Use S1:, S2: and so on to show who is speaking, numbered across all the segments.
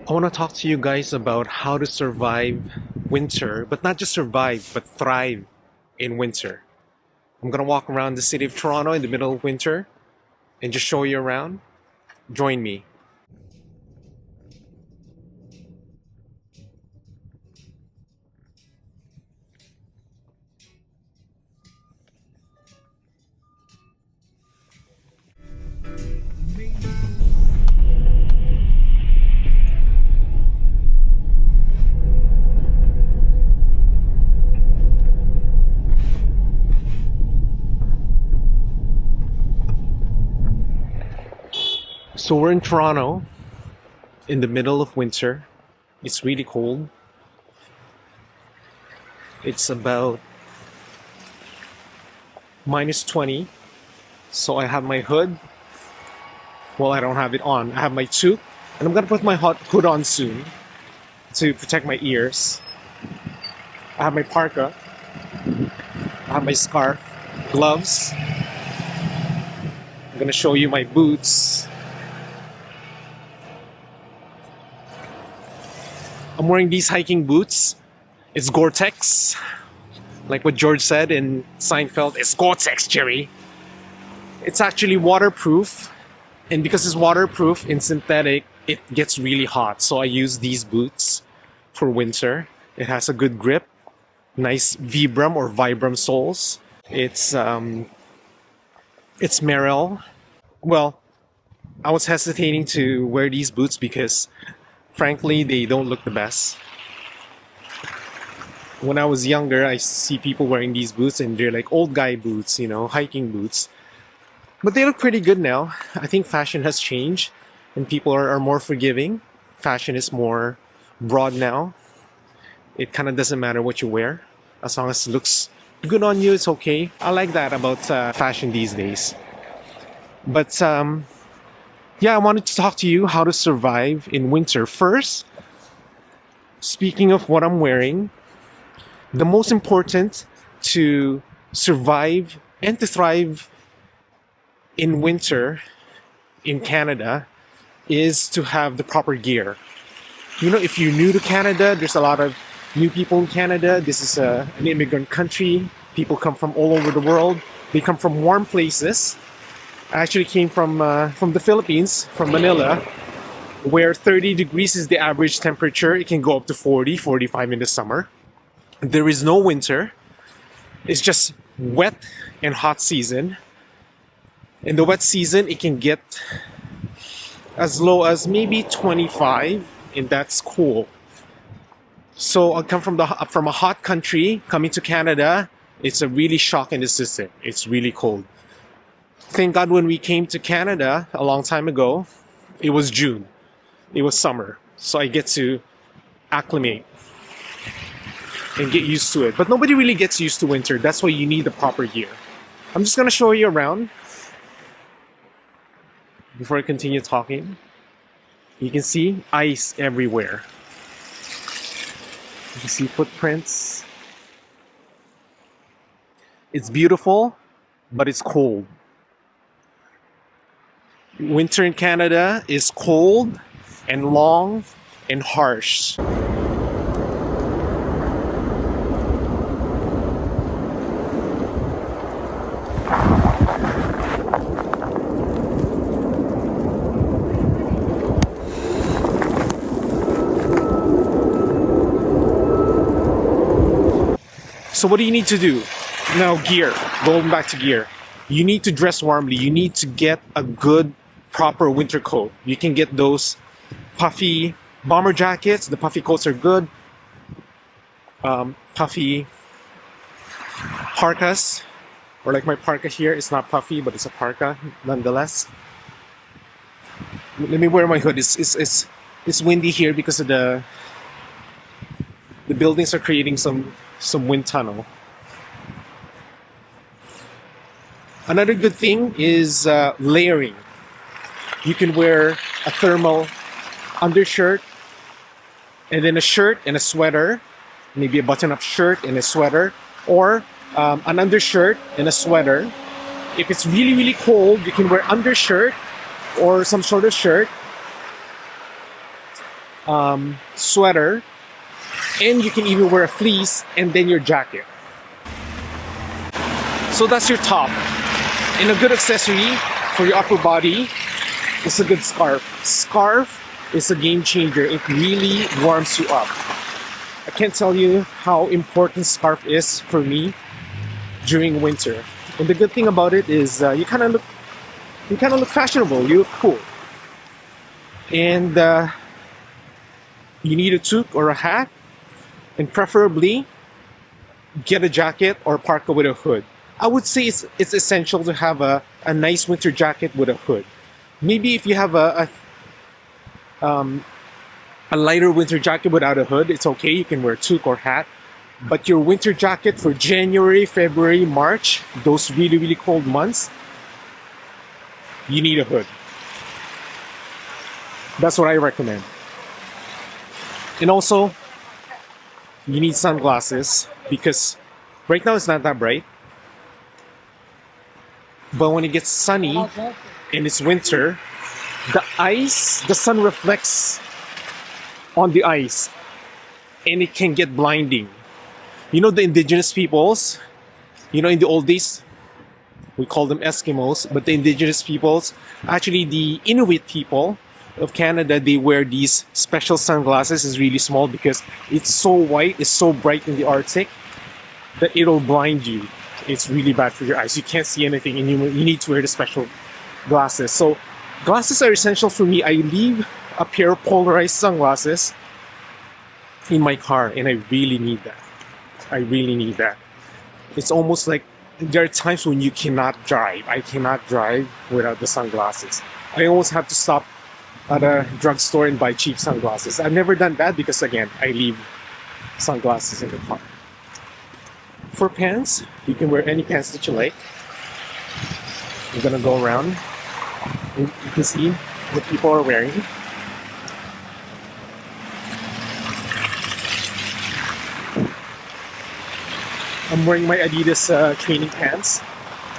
S1: I want to talk to you guys about how to survive winter, but not just survive, but thrive in winter. I'm going to walk around the city of Toronto in the middle of winter and just show you around. Join me. So we're in Toronto in the middle of winter. It's really cold. It's about minus 20. So I have my hood. Well, I don't have it on. I have my toque. And I'm going to put my hood on soon to protect my ears. I have my parka. I have my scarf, gloves. I'm going to show you my boots. I'm wearing these hiking boots. It's Gore-Tex. Like what George said in Seinfeld, it's Gore-Tex, Jerry. It's actually waterproof. And because it's waterproof and synthetic, it gets really hot. So I use these boots for winter. It has a good grip. Nice Vibram or Vibram soles. It's Merrell. Well, I was hesitating to wear these boots because frankly, they don't look the best. When I was younger, I see people wearing these boots and they're like old guy boots, hiking boots. But they look pretty good now. I think fashion has changed and people are more forgiving. Fashion is more broad now. It kind of doesn't matter what you wear. As long as it looks good on you, it's okay. I like that about fashion these days. But yeah, I wanted to talk to you how to survive in winter. First, speaking of what I'm wearing, the most important to survive and to thrive in winter in Canada is to have the proper gear. If you're new to Canada, there's a lot of new people in Canada. This is an immigrant country. People come from all over the world. They come from warm places. I actually came from the Philippines, from Manila, where 30 degrees is the average temperature. It can go up to 40, 45 in the summer. There is no winter. It's just wet and hot season. In the wet season, it can get as low as maybe 25, and that's cool. So I come from a hot country, coming to Canada. It's a really shock in the system. It's really cold. Thank God when we came to Canada a long time ago, it was June. It was summer. So I get to acclimate and get used to it. But nobody really gets used to winter. That's why you need the proper gear. I'm just going to show you around before I continue talking. You can see ice everywhere. You can see footprints. It's beautiful, but it's cold. Winter in Canada is cold and long and harsh. So what do you need to do? Now gear, going back to gear. You need to dress warmly. You need to get a good, proper winter coat. You can get those puffy bomber jackets. The puffy coats are good. Puffy parkas, or like my parka here. It's not puffy, but it's a parka nonetheless. Let me wear my hood. It's windy here because of the buildings are creating some wind tunnel. Another good thing is layering. You can wear a thermal undershirt and then a shirt and a sweater, maybe a button-up shirt and a sweater, or an undershirt and a sweater. If it's really, really cold, you can wear undershirt or some sort of shirt sweater, and you can even wear a fleece and then your jacket. So that's your top. And a good accessory for your upper body is a good scarf. Scarf is a game changer. It really warms you up. I can't tell you how important scarf is for me during winter. And the good thing about it is you kind of look fashionable. You look cool. And you need a toque or a hat, and preferably get a jacket or parka with a hood. I would say it's essential to have a nice winter jacket with a hood. Maybe if you have a lighter winter jacket without a hood, it's okay. You can wear a toque or hat. But your winter jacket for January, February, March, those really, really cold months, you need a hood. That's what I recommend. And also, you need sunglasses because right now it's not that bright. But when it gets sunny and it's winter, the sun reflects on the ice and it can get blinding. You know, the indigenous peoples, in the old days, we call them Eskimos, but the indigenous peoples, actually the Inuit people of Canada, they wear these special sunglasses. It's really small because it's so white, it's so bright in the Arctic that it'll blind you. It's really bad for your eyes. You can't see anything and you need to wear the special glasses. So glasses are essential for me. I leave a pair of polarized sunglasses in my car and I really need that. I really need that. It's almost like there are times when you cannot drive. I cannot drive without the sunglasses. I almost have to stop at a drugstore and buy cheap sunglasses. I've never done that because, again, I leave sunglasses in the car. For pants, you can wear any pants that you like. I'm gonna go around and you can see what people are wearing. I'm wearing my Adidas training pants.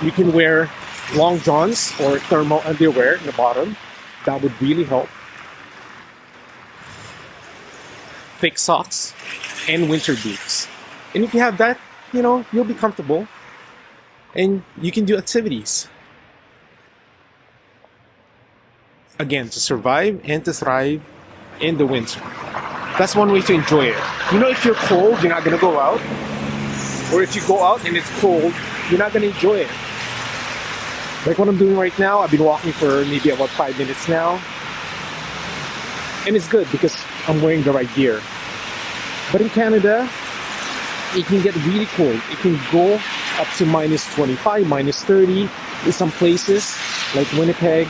S1: You can wear long johns or thermal underwear in the bottom. That would really help. Thick socks and winter boots. And if you have that, you'll be comfortable and you can do activities. Again, to survive and to thrive in the winter. That's one way to enjoy it. If you're cold, you're not gonna go out. Or if you go out and it's cold, you're not gonna enjoy it. Like what I'm doing right now, I've been walking for maybe about 5 minutes now. And it's good because I'm wearing the right gear. But in Canada, it can get really cold. It can go up to minus 25, minus 30. In some places, like Winnipeg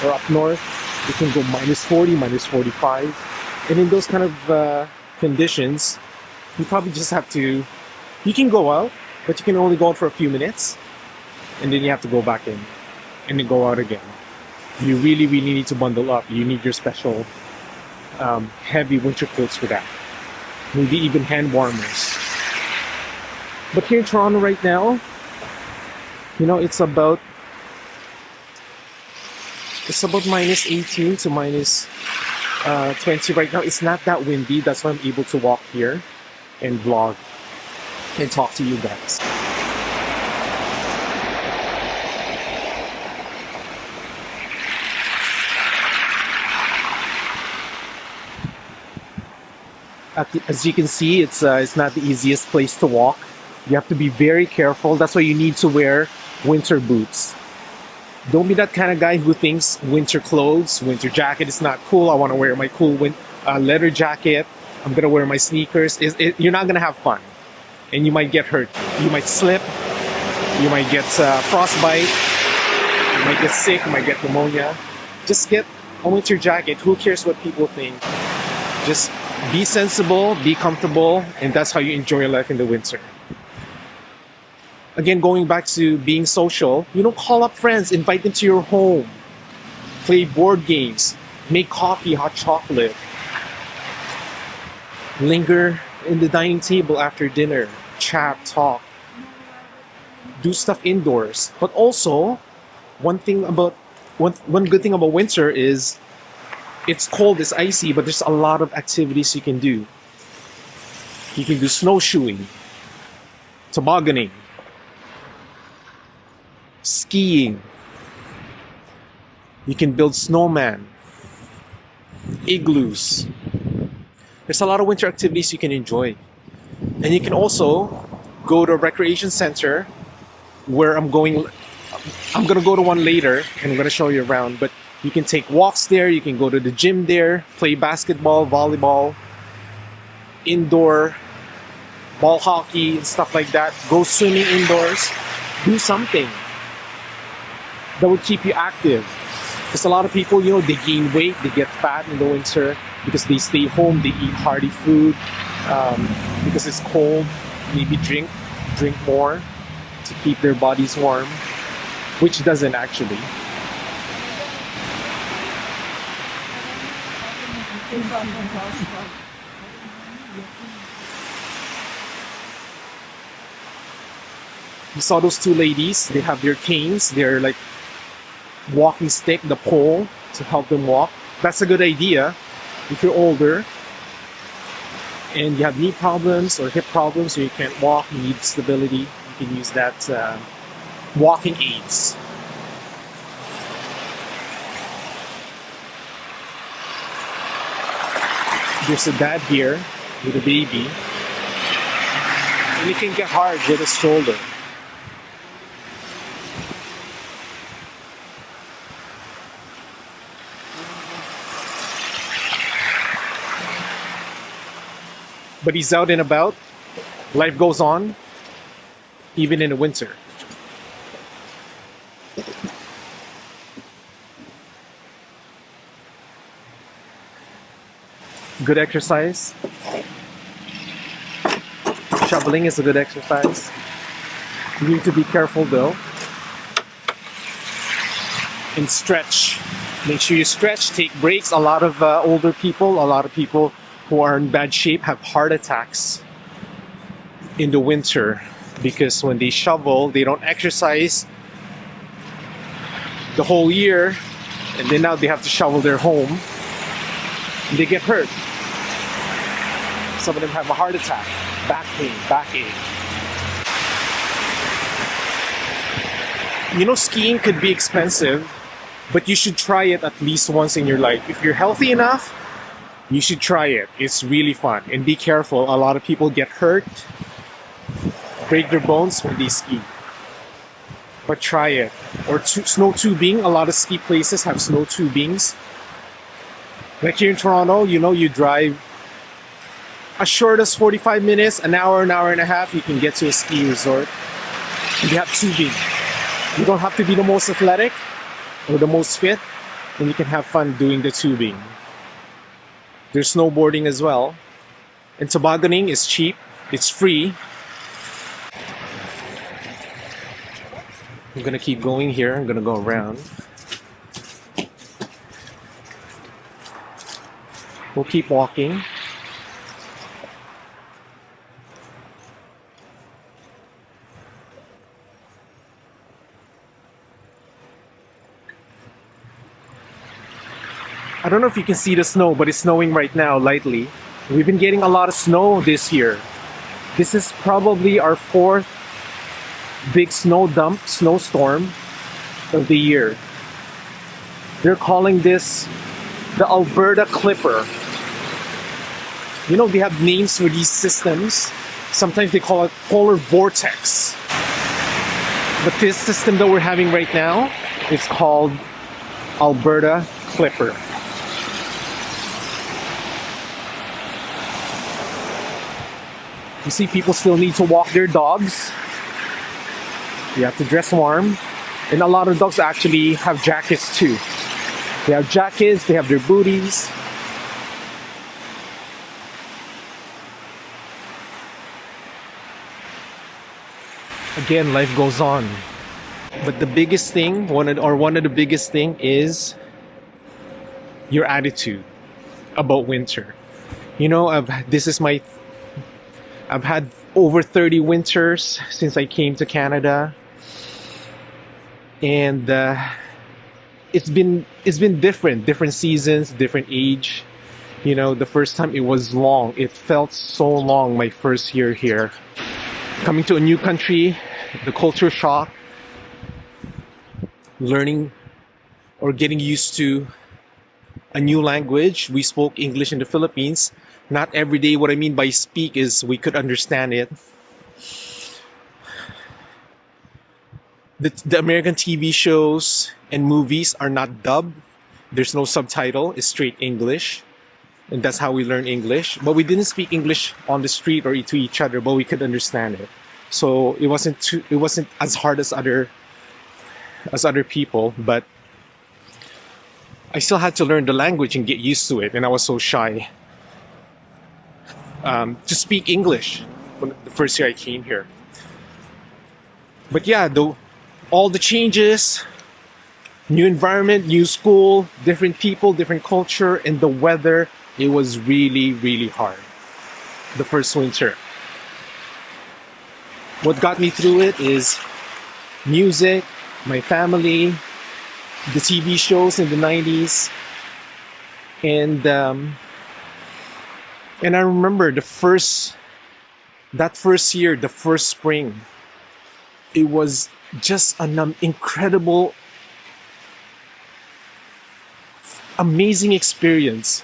S1: or up north, it can go minus 40, minus 45. And in those kind of conditions, you probably just have to, you can go out, but you can only go out for a few minutes. And then you have to go back in and then go out again. You really, really need to bundle up. You need your special heavy winter coats for that. Maybe even hand warmers. But here in Toronto right now, it's about minus 18 to minus 20 right now. It's not that windy. That's why I'm able to walk here and vlog and talk to you guys. As you can see, it's not the easiest place to walk. You have to be very careful. That's why you need to wear winter boots. Don't be that kind of guy who thinks winter clothes, winter jacket is not cool. I want to wear my cool leather jacket. I'm going to wear my sneakers. You're not going to have fun. And you might get hurt. You might slip. You might get frostbite. You might get sick. You might get pneumonia. Just get a winter jacket. Who cares what people think? Just be sensible, be comfortable, and that's how you enjoy life in the winter. Again, going back to being social, call up friends, invite them to your home, play board games, make coffee, hot chocolate, linger in the dining table after dinner, chat, talk, do stuff indoors. But also, one good thing about winter is It's cold, it's icy, but there's a lot of activities you can do. You can do snowshoeing, tobogganing, skiing. You can build snowman, igloos. There's a lot of winter activities you can enjoy. And you can also go to a recreation center where I'm going to go to one later and I'm going to show you around. But you can take walks there, you can go to the gym there, play basketball, volleyball, indoor, ball hockey, and stuff like that. Go swimming indoors. Do something that will keep you active. Because a lot of people, they gain weight, they get fat in the winter because they stay home, they eat hearty food, because it's cold, maybe drink more to keep their bodies warm, which doesn't actually. You saw those two ladies, they have their canes, they're like walking stick, the pole to help them walk. That's a good idea if you're older and you have knee problems or hip problems or you can't walk, you need stability, you can use that walking aids. There's a dad here with a baby and it can get hard with a stroller. But he's out and about. Life goes on, even in the winter. Good exercise. Shoveling is a good exercise. You need to be careful though. And stretch. Make sure you stretch, take breaks. A lot of older people, a lot of people who are in bad shape have heart attacks in the winter because when they shovel, they don't exercise the whole year, and then now they have to shovel their home and they get hurt. Some of them have a heart attack, back pain, backache. Skiing could be expensive, but you should try it at least once in your life. If you're healthy enough, you should try it. It's really fun. And be careful. A lot of people get hurt, break their bones when they ski. But try it. Or snow tubing. A lot of ski places have snow tubings. Like here in Toronto, you drive as short as 45 minutes, an hour and a half, you can get to a ski resort. And they have tubing. You don't have to be the most athletic or the most fit, and you can have fun doing the tubing. There's snowboarding as well. And tobogganing is cheap. It's free. I'm gonna keep going here. I'm gonna go around. We'll keep walking. I don't know if you can see the snow, but it's snowing right now, lightly. We've been getting a lot of snow this year. This is probably our fourth big snowstorm of the year. They're calling this the Alberta Clipper. They have names for these systems. Sometimes they call it polar vortex. But this system that we're having right now is called Alberta Clipper. You see, people still need to walk their dogs. You have to dress warm. And a lot of dogs actually have jackets too. They have jackets, they have their booties. Again, life goes on. But the biggest thing, one of the biggest thing is your attitude about winter. I've had over 30 winters since I came to Canada. And it's been different seasons, different age. You know, the first time it was long. It felt so long my first year here. Coming to a new country, the culture shock, learning or getting used to a new language. We spoke English in the Philippines. Not every day. What I mean by speak is we could understand it. The American TV shows and movies are not dubbed. There's no subtitle. It's straight English. And that's how we learn English. But we didn't speak English on the street or to each other, but we could understand it. So it wasn't as hard as other people, but I still had to learn the language and get used to it, and I was so shy to speak English when the first year I came here. But yeah, all the changes, new environment, new school, different people, different culture, and the weather, it was really, really hard. The first winter. What got me through it is music, my family, the TV shows in the 90s, and I remember that first year, the first spring, it was just an incredible, amazing experience.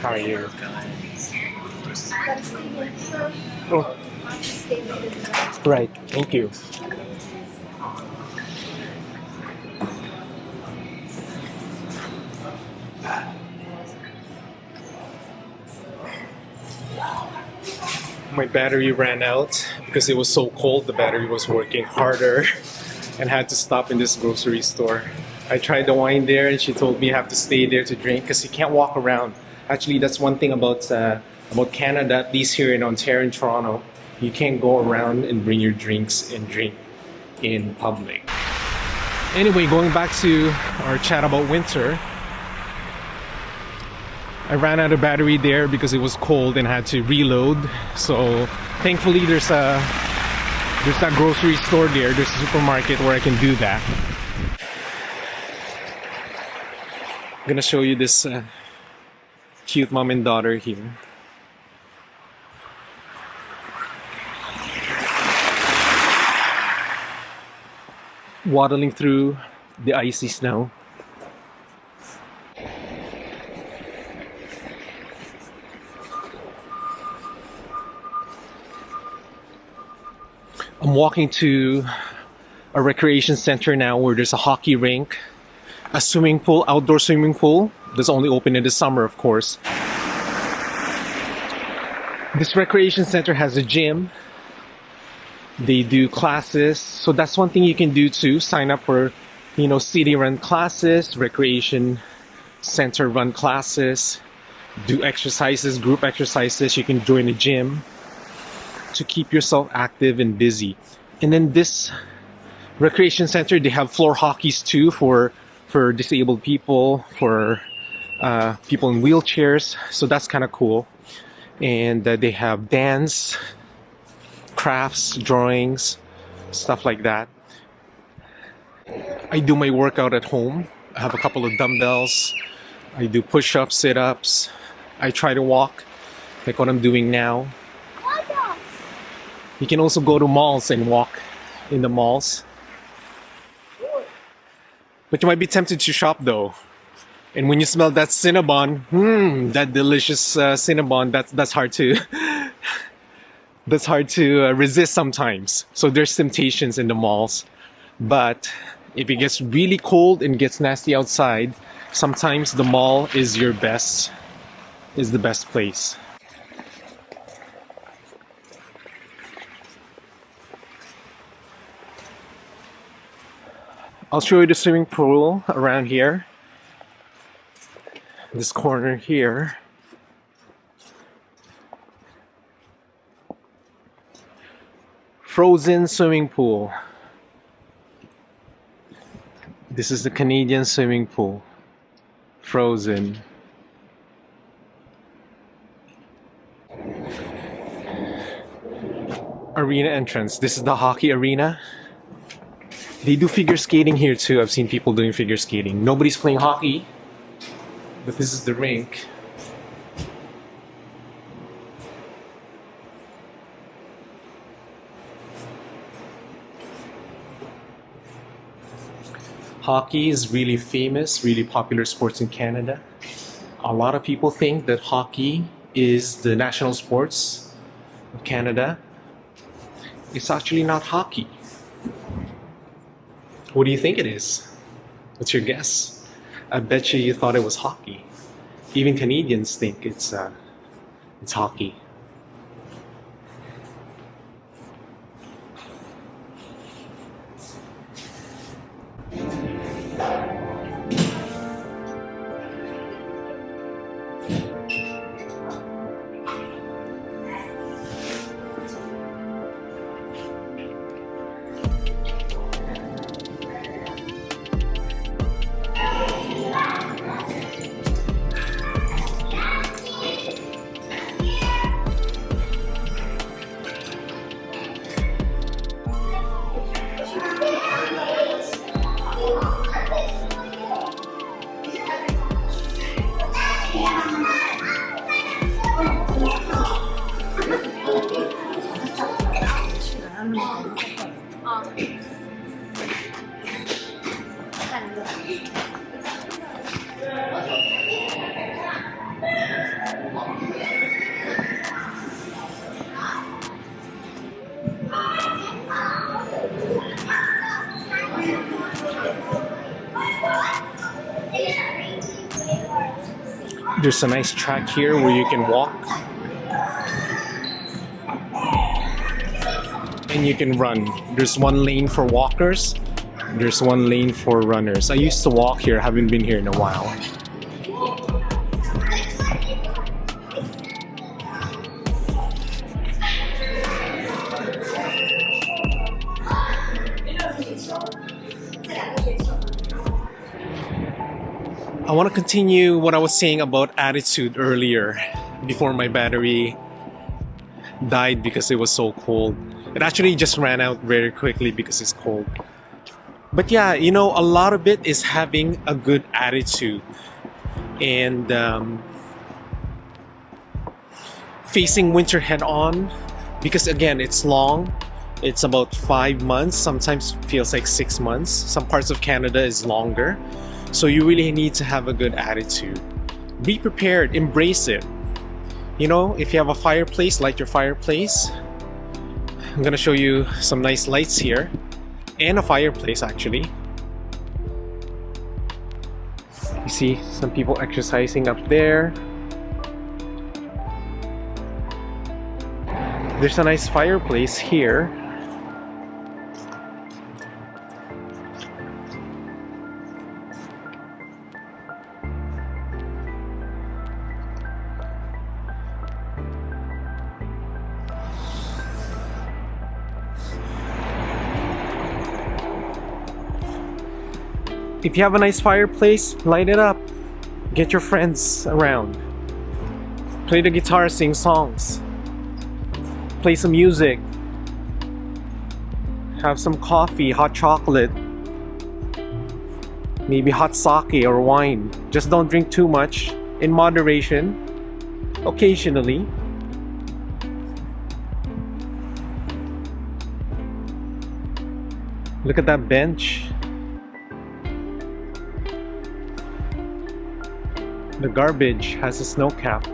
S1: How are you? Oh, right. Thank you. My battery ran out because it was so cold. The battery was working harder and had to stop in this grocery store. I tried the wine there and she told me I have to stay there to drink because you can't walk around. Actually, that's one thing about Canada, at least here in Ontario and Toronto. You can't go around and bring your drinks and drink in public. Anyway, going back to our chat about winter, I ran out of battery there because it was cold and had to reload. So thankfully there's that grocery store there. There's a supermarket where I can do that. I'm gonna show you this cute mom and daughter here. Waddling through the icy snow. I'm walking to a recreation center now where there's a hockey rink, a swimming pool, outdoor swimming pool. That's only open in the summer, of course. This recreation center has a gym. They do classes. So that's one thing you can do too. Sign up for, city-run classes, recreation center-run classes, do exercises, group exercises. You can join a gym to keep yourself active and busy. And then this recreation center, they have floor hockeys too for disabled people, for people in wheelchairs. So that's kind of cool. And they have dance, crafts, drawings, stuff like that. I do my workout at home. I have a couple of dumbbells. I do push-ups, sit-ups. I try to walk, like what I'm doing now. You can also go to malls and walk in the malls. But you might be tempted to shop though. And when you smell that Cinnabon, that delicious Cinnabon, that's hard to that's hard to resist sometimes. So there's temptations in the malls. But if it gets really cold and gets nasty outside, sometimes the mall is the best place. I'll show you the swimming pool around here. This corner here. Frozen swimming pool. This is the Canadian swimming pool. Frozen. I arena entrance. This is the hockey arena. They do figure skating here too. I've seen people doing figure skating. Nobody's playing hockey, but this is the rink. Hockey is really famous, really popular sports in Canada. A lot of people think that hockey is the national sports of Canada. It's actually not hockey. What do you think it is? What's your guess? I bet you thought it was hockey. Even Canadians think it's hockey. There's a nice track here where you can walk and you can run. There's one lane for walkers, there's one lane for runners. I used to walk here, haven't been here in a while. I want to continue what I was saying about attitude earlier before my battery died because it was so cold. It actually just ran out very quickly because it's cold. But yeah, you know, a lot of it is having a good attitude and facing winter head on, because again, it's long. It's about 5 months, sometimes feels like 6 months. Some parts of Canada is longer. So you really need to have a good attitude. Be prepared, embrace it. You know, if you have a fireplace, light your fireplace. I'm gonna show you some nice lights here and a fireplace actually. You see some people exercising up there. There's a nice fireplace here. If you have a nice fireplace, light it up. Get your friends around. Play the guitar, sing songs. Play some music. Have some coffee, hot chocolate. Maybe hot sake or wine. Just don't drink too much. In moderation. Occasionally. Look at that bench. The garbage has a snow cap.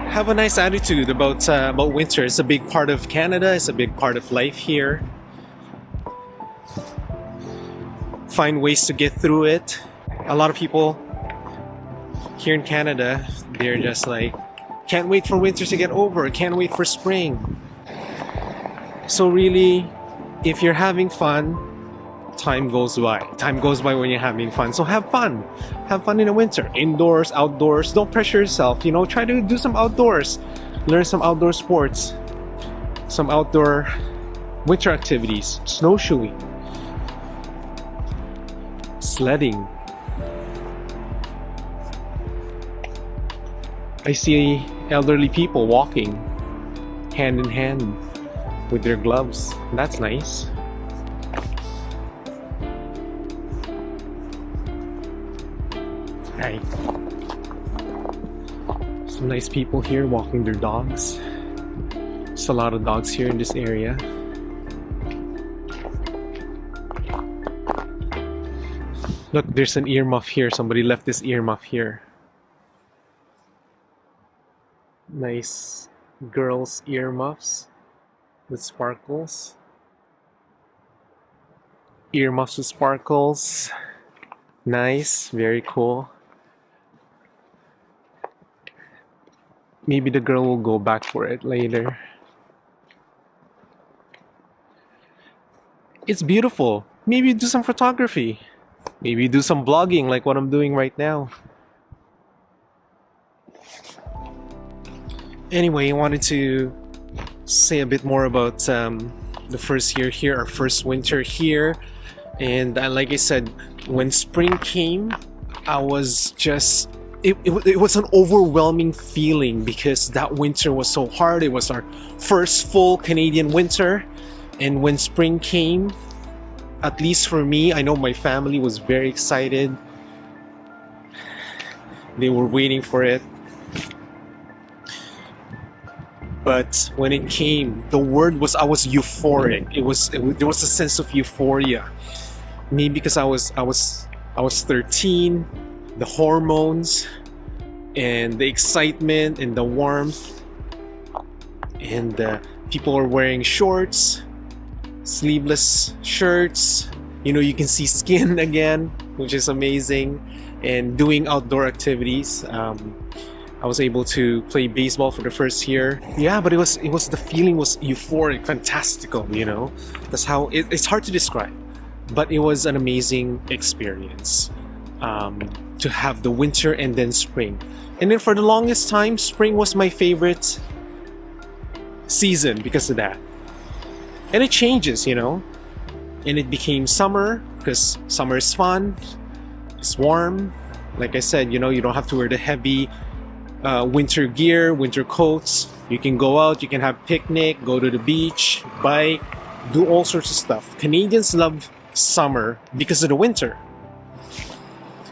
S1: Have a nice attitude about winter. It's a big part of Canada. It's a big part of life here. Find ways to get through it. A lot of people here in Canada, they're just like, can't wait for winter to get over. Can't wait for spring. So really, if you're having fun, time goes by. Time goes by when you're having fun. So have fun. Have fun in the winter. Indoors, outdoors. Don't pressure yourself. You know, try to do some outdoors. Learn some outdoor sports. Some outdoor winter activities. Snowshoeing. Sledding. I see elderly people walking hand in hand with their gloves. That's nice. Hi. Some nice people here walking their dogs. There's a lot of dogs here in this area. Look, there's an earmuff here. Somebody left this earmuff here. Nice girls' earmuffs with sparkles. Earmuffs with sparkles. Nice, very cool. Maybe the girl will go back for it later. It's beautiful. Maybe do some photography. Maybe do some vlogging like what I'm doing right now. Anyway, I wanted to say a bit more about the first year here, our first winter here. And like I said, when spring came, I was just... It was an overwhelming feeling because that winter was so hard. It was our first full Canadian winter. And when spring came, at least for me, I know my family was very excited. They were waiting for it. But when it came, the word was I was euphoric. There was a sense of euphoria. Maybe because I was 13, the hormones and the excitement and the warmth, and people are wearing shorts, sleeveless shirts. You know, you can see skin again, which is amazing, and doing outdoor activities. I was able to play baseball for the first year. Yeah, but it was the feeling was euphoric, fantastical, you know. That's how it's hard to describe, but it was an amazing experience to have the winter and then spring. And then for the longest time, spring was my favorite season because of that. And it changes, you know. And it became summer because summer is fun, it's warm. Like I said, you know, you don't have to wear the heavy winter gear, winter coats. You can go out, you can have picnic, go to the beach, bike, do all sorts of stuff. Canadians love summer because of the winter.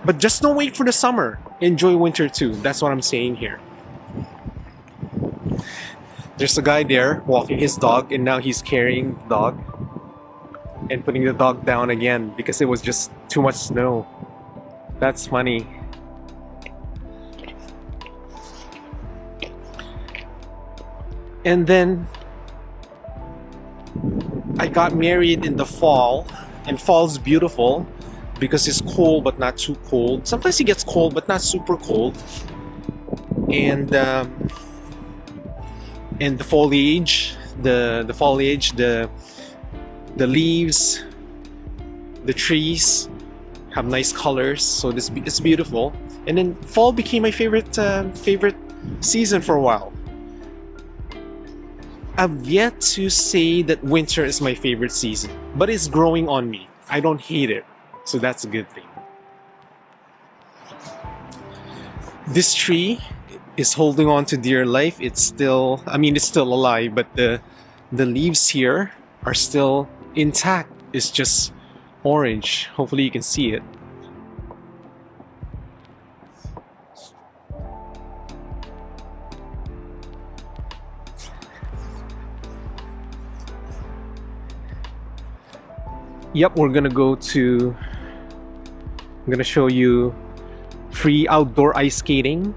S1: But just don't wait for the summer. Enjoy winter too. That's what I'm saying here. There's a guy there walking his dog, and now he's carrying the dog and putting the dog down again because it was just too much snow. That's funny. And then I got married in the fall, and fall's beautiful because it's cold but not too cold. Sometimes it gets cold but not super cold. And the foliage, the leaves, the trees have nice colors, so it's beautiful. And then fall became my favorite season for a while. I've yet to say that winter is my favorite season, but it's growing on me. I don't hate it, so that's a good thing. This tree is holding on to dear life. It's still alive, but the leaves here are still intact. It's just orange. Hopefully you can see it. Yep, I'm gonna show you free outdoor ice skating